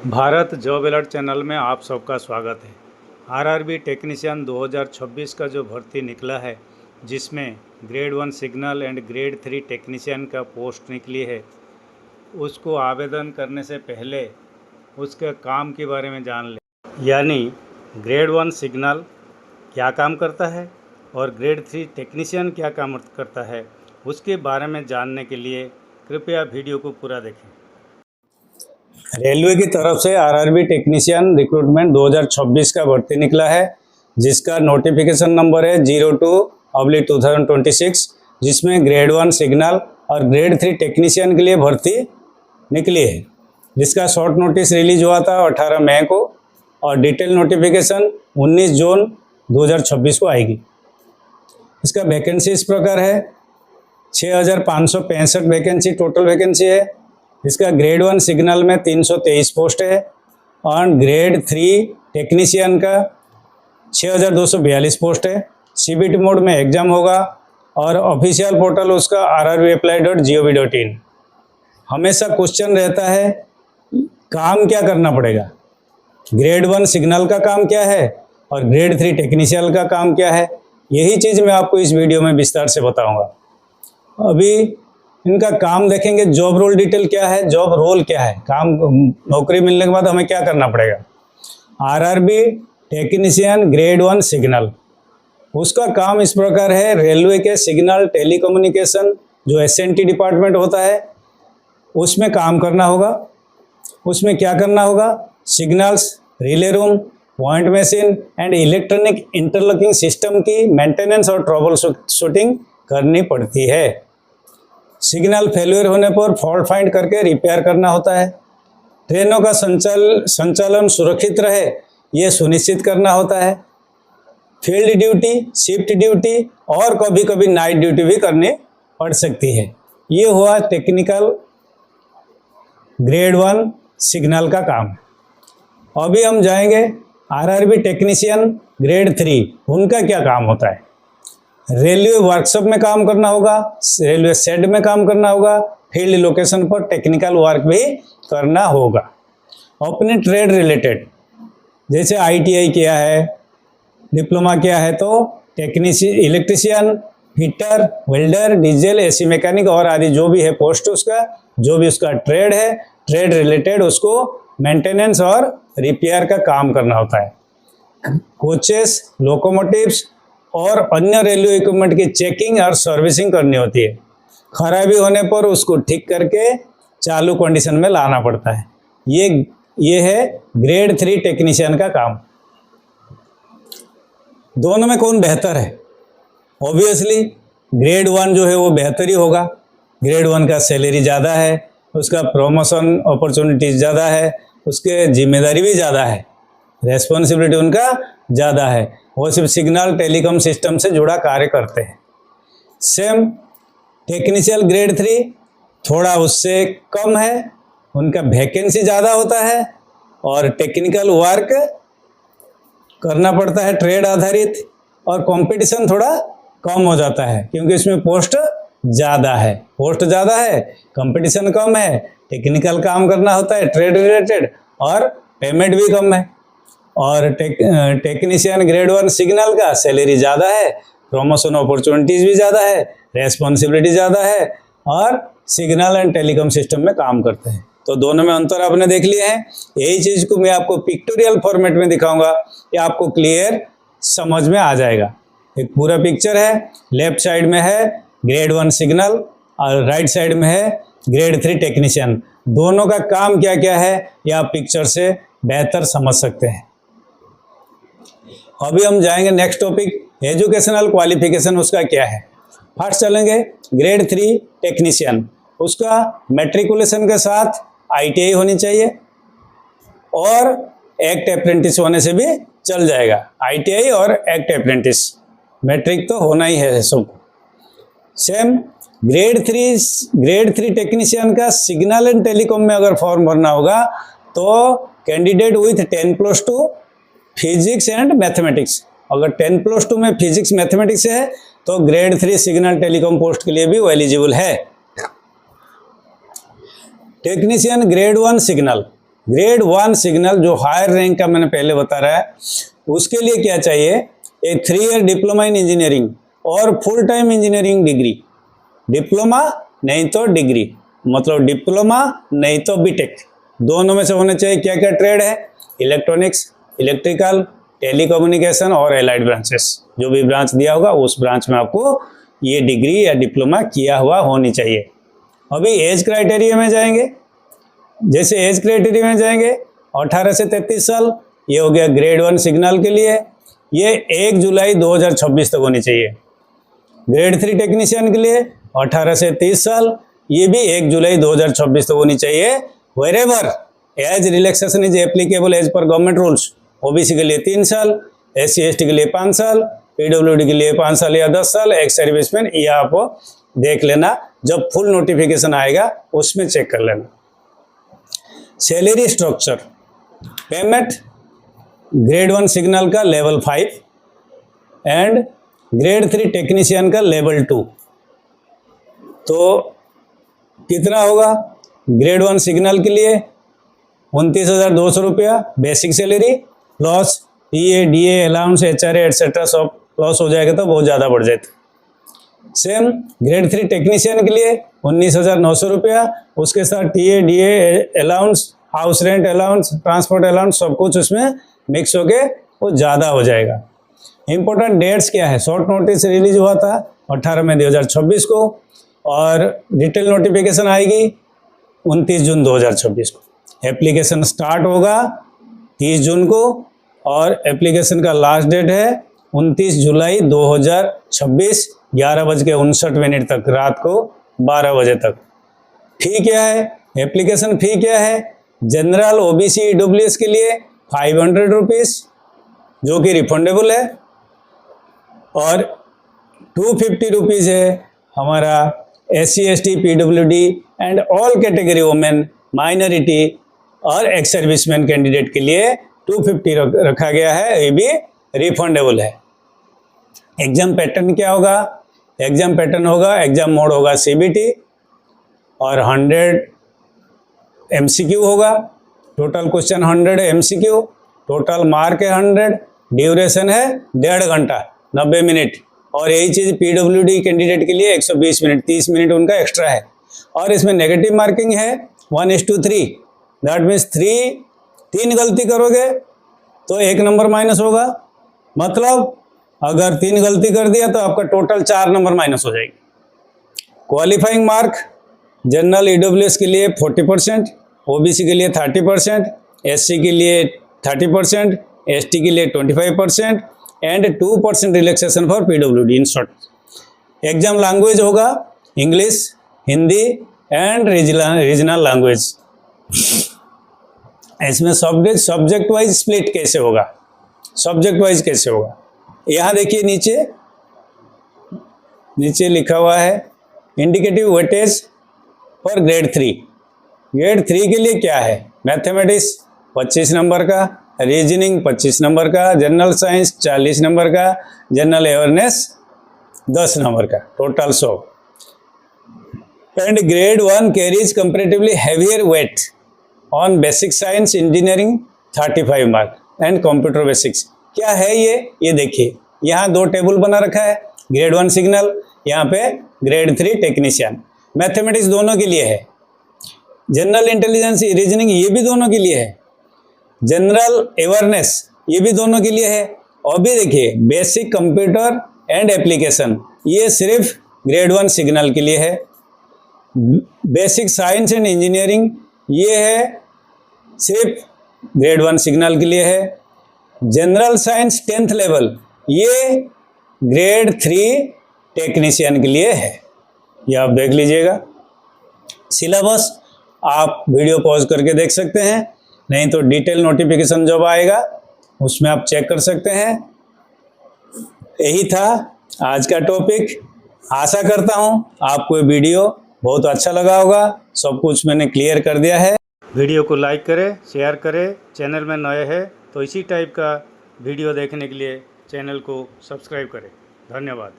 Bharat job alert channel में आप सबका स्वागत है। आरआरबी टेक्नीशियन 2026 का जो भर्ती निकला है, जिसमें grade 1 signal and grade 3 technician का पोस्ट निकली है, उसको आवेदन करने से पहले उसके काम के बारे में जान लें। यानी ग्रेड 1 सिग्नल क्या काम करता है और ग्रेड 3 टेक्नीशियन क्या काम करता है, उसके बारे में जानने के लिए कृपया वीडियो को पूरा देखें। रेलवे की तरफ से आरआरबी टेक्नीशियन रिक्रूटमेंट 2026 का भर्ती निकला है, जिसका नोटिफिकेशन नंबर है 02/2026, जिसमें ग्रेड 1 सिग्नल और ग्रेड 3 टेक्नीशियन के लिए भर्ती निकली है, जिसका शॉर्ट नोटिस रिलीज हुआ था 18 मई को और डिटेल नोटिफिकेशन 19 जून 2026 को आएगी। इसका वैकेंसी इस प्रकार है, 6565 वैकेंसी टोटल वैकेंसी है। इसका ग्रेड 1 सिग्नल में 323 पोस्ट है और ग्रेड 3 टेक्नीशियन का 6242 पोस्ट है। सीबीटी मोड में एग्जाम होगा और ऑफिशियल पोर्टल उसका rrbapply.gov.in। हमेशा क्वेश्चन रहता है, काम क्या करना पड़ेगा, ग्रेड 1 सिग्नल का काम क्या है और ग्रेड 3 टेक्नीशियन का काम क्या है। यही चीज़ मैं आपको इस वीडियो में विस्तार से बताऊंगा। अभी इनका काम देखेंगे, जॉब रोल डिटेल क्या है, जॉब रोल क्या है, काम नौकरी मिलने के बाद हमें क्या करना पड़ेगा। आरआरबी टेक्नीशियन ग्रेड 1 सिग्नल, उसका काम इस प्रकार है, रेलवे के सिग्नल टेलीकम्युनिकेशन जो एसएनटी डिपार्टमेंट होता है उसमें काम करना होगा। उसमें क्या करना होगा, signals, relay room, point machine and electronic interlocking system की मेंटेनेंस और ट्रबल शूटिंग करनी पड़ती है। सिग्नल फेल्यूर होने पर फॉल्ट फाइंड करके रिपेयर करना होता है। ट्रेनों का संचालन सुरक्षित रहे, ये सुनिश्चित करना होता है। फील्ड ड्यूटी, शिफ्ट ड्यूटी और कभी कभी नाइट ड्यूटी भी करनी पड़ सकती है। ये हुआ टेक्निकल ग्रेड 1 सिग्नल का काम। अभी हम जाएंगे आरआरबी टेक्नीशियन ग्रेड 3, उनका क्या काम होता है। रेलवे वर्कशॉप में काम करना होगा, रेलवे शेड में काम करना होगा, फील्ड लोकेशन पर टेक्निकल वर्क भी करना होगा। अपने ट्रेड रिलेटेड जैसे आईटीआई किया है, डिप्लोमा किया है तो electrician, fitter, welder, diesel, AC mechanic और आदि जो भी है पोस्ट, उसका जो भी उसका ट्रेड है, ट्रेड रिलेटेड उसको मेंटेनेंस और रिपेयर का काम करना होता है। कोचेस, लोकोमोटिव्स और अन्य रेलवे इक्विपमेंट की चेकिंग और सर्विसिंग करनी होती है। खराबी होने पर उसको ठीक करके चालू कंडीशन में लाना पड़ता है। ये है ग्रेड 3 टेक्नीशियन का काम। दोनों में कौन बेहतर है? ऑब्वियसली ग्रेड 1 जो है वो बेहतर ही होगा। ग्रेड 1 का सैलरी ज़्यादा है, उसका प्रमोशन अपॉर्चुनिटीज ज़्यादा है, उसके जिम्मेदारी भी ज़्यादा है, रेस्पॉन्सिबिलिटी उनका ज़्यादा है। वो सिर्फ सिग्नल टेलीकॉम सिस्टम से जुड़ा कार्य करते हैं। सेम टेक्नीशियल ग्रेड 3 थोड़ा उससे कम है, उनका वैकेंसी ज़्यादा होता है और टेक्निकल वर्क करना पड़ता है ट्रेड आधारित, और कंपटीशन थोड़ा कम हो जाता है क्योंकि इसमें पोस्ट ज़्यादा है। पोस्ट ज़्यादा है, कंपटीशन कम है, टेक्निकल काम करना होता है ट्रेड रिलेटेड और पेमेंट भी कम है। और टेक्नीशियन ग्रेड 1 सिग्नल का सैलरी ज़्यादा है, प्रमोशन अपॉर्चुनिटीज़ भी ज़्यादा है, रेस्पॉन्सिबिलिटी ज़्यादा है और सिग्नल एंड टेलीकॉम सिस्टम में काम करते हैं। तो दोनों में अंतर आपने देख लिए हैं। यही चीज़ को मैं आपको पिक्टोरियल फॉर्मेट में दिखाऊंगा, ये आपको क्लियर समझ में आ जाएगा। एक पूरा पिक्चर है, लेफ्ट साइड में है ग्रेड 1 सिग्नल और राइट साइड में है ग्रेड 3 टेक्नीशियन। दोनों का काम क्या क्या है ये आप पिक्चर से बेहतर समझ सकते हैं। अभी हम जाएंगे नेक्स्ट टॉपिक, एजुकेशनल क्वालिफिकेशन उसका क्या है। फर्स्ट चलेंगे ग्रेड 3 टेक्नीशियन, उसका मैट्रिकुलेशन के साथ आईटीआई होनी चाहिए और एक्ट अप्रेंटिस होने से भी चल जाएगा। आईटीआई और एक्ट अप्रेंटिस, मैट्रिक तो होना ही है सबको। सेम ग्रेड 3 टेक्नीशियन का सिग्नल एंड टेलीकॉम में अगर फॉर्म भरना होगा तो candidate with 10+2 physics and mathematics, अगर 10+2 में फिजिक्स मैथमेटिक्स है तो ग्रेड 3 सिग्नल टेलीकॉम पोस्ट के लिए भी वो एलिजिबल है। Technician grade 1 signal, grade 1 signal जो हायर रैंक का मैंने पहले बता रहा है, उसके लिए क्या चाहिए, एक 3 ईयर डिप्लोमा इन इंजीनियरिंग और full time engineering degree. Diploma नहीं तो डिग्री, मतलब डिप्लोमा नहीं तो बीटेक, दोनों में से होने चाहिए। क्या क्या ट्रेड है, इलेक्ट्रॉनिक्स, इलेक्ट्रिकल, टेलीकम्युनिकेशन और एलाइड ब्रांचेस, जो भी ब्रांच दिया होगा उस ब्रांच में आपको ये डिग्री या डिप्लोमा किया हुआ होनी चाहिए। अभी एज क्राइटेरिया में जाएंगे। जैसे एज क्राइटेरिया में जाएंगे, 18 से 33 साल, ये हो गया ग्रेड 1 सिग्नल के लिए, ये 1 जुलाई 2026 तक होनी चाहिए। ग्रेड 3 टेक्नीशियन के लिए 18 से 30 साल, ये भी 1 जुलाई 2026 तक होनी चाहिए। Wherever age relaxation is applicable as per government rules, OBC के लिए 3 साल, SC ST के लिए 5 साल, PWD के लिए 5 साल या 10 साल, एक्स सर्विसमैन, ये आप देख लेना, जब फुल नोटिफिकेशन आएगा उसमें चेक कर लेना। Salary structure, payment grade 1 signal का लेवल 5 एंड ग्रेड 3 टेक्नीशियन का लेवल 2। तो कितना होगा, ग्रेड 1 सिग्नल के लिए 29,200 रुपया basic salary, plus TA DA allowance HRA etcetera सब प्लस हो जाएगा तो बहुत ज़्यादा बढ़ जाता। सेम ग्रेड 3 टेक्नीशियन के लिए 19,900 रुपया, उसके साथ TA DA allowance, house rent allowance, transport allowance, सब कुछ उसमें मिक्स होके वो ज़्यादा हो जाएगा। इम्पोर्टेंट डेट्स क्या है, शॉर्ट नोटिस रिलीज हुआ था 18 मई 2026 को, और डिटेल नोटिफिकेशन आएगी 29 जून 2026 को। एप्लीकेशन स्टार्ट होगा 30 जून को और एप्लीकेशन का लास्ट डेट है 29 जुलाई 2026 11:59 तक, रात को 12 बजे तक। फी क्या है, एप्लीकेशन फी क्या है, जनरल OBC EWS के लिए 500 रुपीज़ जो कि रिफंडेबल है, और 250 रुपीज़ है हमारा SC ST PWD and all category women, minority और एक्स सर्विसमैन कैंडिडेट के लिए 250 रखा गया है, ये भी रिफंडेबल है। एग्जाम पैटर्न क्या होगा, एग्जाम पैटर्न होगा, एग्जाम मोड होगा CBT और 100 MCQ होगा, total question 100 MCQ, total mark है 100, ड्यूरेशन है 1.5 घंटा 90 मिनट, और यही चीज़ PWD कैंडिडेट के लिए 120 मिनट 30 मिनट उनका एक्स्ट्रा है। और इसमें नेगेटिव मार्किंग है 1:3, दैट मीन्स 3 गलती करोगे तो 1 नंबर माइनस होगा, मतलब अगर 3 गलती कर दिया तो आपका टोटल 4 नंबर माइनस हो जाएगी। क्वालिफाइंग मार्क जनरल EWS के लिए 40%, OBC के लिए 30%, SC के लिए 30%, ST के लिए 25% and 2% relaxation for PWD in short. Exam language होगा English, Hindi and regional language. इसमें सब्जेक्ट वाइज स्प्लिट कैसे होगा, सब्जेक्ट वाइज कैसे होगा, यहाँ देखिए नीचे लिखा हुआ है indicative weightage for grade 3। Grade 3 के लिए क्या है, मैथमेटिक्स 25 नंबर का, रीजनिंग 25 नंबर का, जनरल साइंस 40 नंबर का, जनरल अवेयरनेस 10 नंबर का, total 100। And grade 1 carries comparatively heavier weight on basic science engineering 35 mark and computer basics. क्या है ये देखिए, यहाँ 2 टेबल बना रखा है, ग्रेड 1 सिग्नल, यहाँ पे ग्रेड 3 टेक्नीशियन। मैथमेटिक्स दोनों के लिए है, जनरल इंटेलिजेंस रीजनिंग ये भी दोनों के लिए है, जनरल अवेयरनेस ये भी दोनों के लिए है। और भी देखिए बेसिक कंप्यूटर एंड एप्लीकेशन ये सिर्फ ग्रेड 1 सिग्नल के लिए है। बेसिक साइंस एंड इंजीनियरिंग ये है सिर्फ ग्रेड 1 सिग्नल के लिए है। जनरल साइंस 10th लेवल ये ग्रेड 3 टेक्नीशियन के लिए है, ये आप देख लीजिएगा। सिलेबस आप वीडियो पॉज करके देख सकते हैं, नहीं तो डिटेल नोटिफिकेशन जब आएगा उसमें आप चेक कर सकते हैं। यही था आज का टॉपिक। आशा करता हूँ आपको ये वीडियो बहुत अच्छा लगा होगा, सब कुछ मैंने क्लियर कर दिया है। वीडियो को लाइक करें, शेयर करें, चैनल में नए हैं तो इसी टाइप का वीडियो देखने के लिए चैनल को सब्सक्राइब करें। धन्यवाद।